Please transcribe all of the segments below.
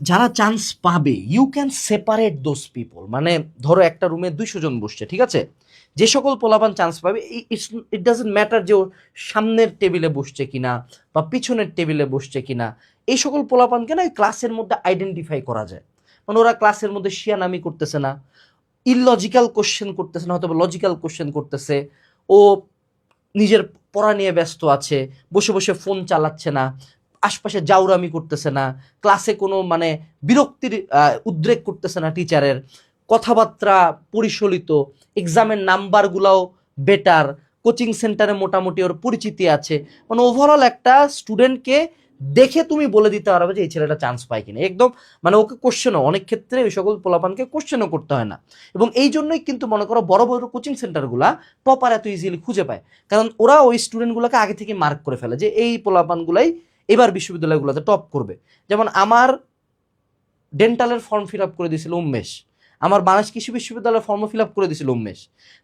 যারা চান্স পাবে, you can separate those people. মানে ধরো একটা রুমে 200 জন বসছে, ঠিক আছে, যে সকল পোলাপান চান্স পাবে, ইট ডাজন্ট ম্যাটার যে ও সামনের টেবিলে বসছে কিনা বা পিছনের টেবিলে বসছে কিনা, এই সকল পোলাপানকে না ক্লাসের মধ্যে আইডেন্টিফাই করা যায়। মানে ওরা ক্লাসের মধ্যে শিয়ানামি করতেছে না, ইললজিক্যাল কোশ্চেন করতেছে না, হয়তো লজিক্যাল কোশ্চেন করতেছে, ও নিজের পড়া নিয়ে ব্যস্ত আছে, বসে বসে ফোন চালাচ্ছে না, আশপাশে জাউরামি করতেছে না, ক্লাসে কোনো মানে বিরক্তির উদ্রেক করতেছে না টিচারের, কথাবার্তা পরিশলিত, এক্সামের নাম্বারগুলাও বেটার, কোচিং সেন্টারে মোটামুটি ওর পরিচিতি আছে। মানে ওভারঅল একটা স্টুডেন্টকে দেখে তুমি বলে দিতে পারবে যে এই ছেলেটা চান্স পায় কিনা একদম। মানে ওকে কোশ্চেনও অনেক ক্ষেত্রে ওই সকল পোলাপানকে কোশ্চেনও করতে হয় না। এবং এই জন্যই কিন্তু মনে করো বড় বড় কোচিং সেন্টারগুলা টপার এত ইজিলি খুঁজে পায়, কারণ ওরা ওই স্টুডেন্টগুলোকে আগে থেকে মার্ক করে ফেলে যে এই পোলাপানগুলাই এবার বিশ্ববিদ্যালয়গুলোতে টপ করবে। যেমন আমার ডেন্টালের ফর্ম ফিল আপ করে দিয়েছিল উমেশ, আমার বাংলাদেশ কৃষি বিশ্ববিদ্যালয়ের ফর্ম ফিল আপ করে দিয়েছিল উমেশ,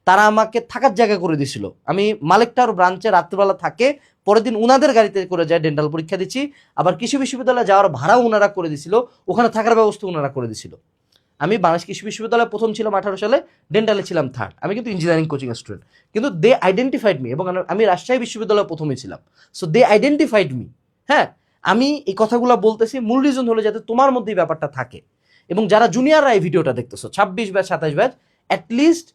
তারা আমাকে থাকার জায়গা করে দিয়েছিল। আমি মালিকটার ব্রাঞ্চে রাত্রিবেলা থাকে, পরের দিন উনাদের গাড়িতে করে যায় ডেন্টাল পরীক্ষা দিচ্ছি, আবার কৃষি বিশ্ববিদ্যালয়ে যাওয়ার ভাড়াও ওনারা করে দিয়েছিল, ওখানে থাকার ব্যবস্থা ওনারা করে দিয়েছিল। আমি বাংলাদেশ কৃষি বিশ্ববিদ্যালয়ে প্রথম ছিলাম 18 সালে, ডেন্টালে ছিলাম থার্ড, আমি কিন্তু ইঞ্জিনিয়ারিং কোচিং স্টুডেন্ট, কিন্তু দে আইডেন্টিফাইড মি। এবং আমি রাজশাহী বিশ্ববিদ্যালয়ে প্রথমে ছিলাম, সো দে আইডেন্টিফাইড মি। হ্যাঁ, আমি এই কথাগুলো বলতেছি মূল রিজন হলো যাতে তোমার মধ্যে এই ব্যাপারটা থাকে। এবং যারা জুনিয়ররা এই ভিডিওটা দেখতেছো 26 batch 27 batch, at least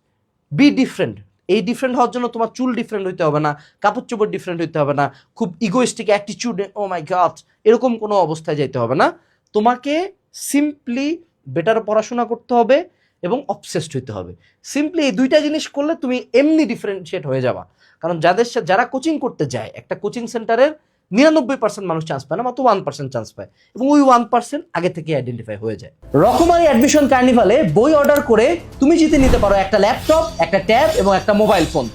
B different. এই ডিফারেন্ট হওয়ার জন্য তোমার চুল ডিফারেন্ট হইতে হবে না, কাপড় চোপড় ডিফারেন্ট হইতে হবে না, খুব ইগোইস্টিক অ্যাটিটিউড, ও মাই গড, এরকম কোনো অবস্থায় যেতে হবে না। তোমাকে সিম্পলি বেটার পড়াশোনা করতে হবে এবং অবসেসড হইতে হবে। সিম্পলি এই দুইটা জিনিস করলে তুমি এমনি ডিফারেন্সিয়েট হয়ে যাবা। কারণ যারা কোচিং করতে যায়, একটা কোচিং সেন্টারের 99% মানুষ চান্স পায় না, মাত্র 1% চান্স পায়, এবং ওই 1% আগে থেকে আইডেন্টিফাই হয়ে যায়। রকমারি অ্যাডমিশন কার্নিভালে বই অর্ডার করে তুমি জিতে নিতে পারো একটা ল্যাপটপ, একটা ট্যাব এবং একটা মোবাইল ফোন।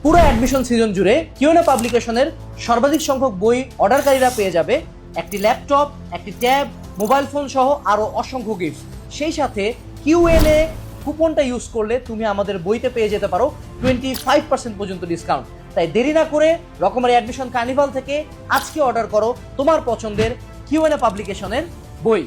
পুরো অ্যাডমিশন সিজন জুড়ে কিউএনএ পাবলিকেশনের সর্বাধিক সংখ্যক বই অর্ডারকারীরা পেয়ে যাবে একটি ল্যাপটপ, একটি ট্যাব, মোবাইল ফোন সহ আরও অসংখ্য গিফট। সেই সাথে কিউএনএ কুপনটা ইউজ করলে তুমি আমাদের বইতে পেয়ে যেতে পারো 25% পর্যন্ত ডিসকাউন্ট। তাই দেরি না করে রকমারি অ্যাডমিশন কার্নিভাল থেকে আজকে অর্ডার করো তোমার পছন্দের কিউএনএ পাবলিকেশনের বই।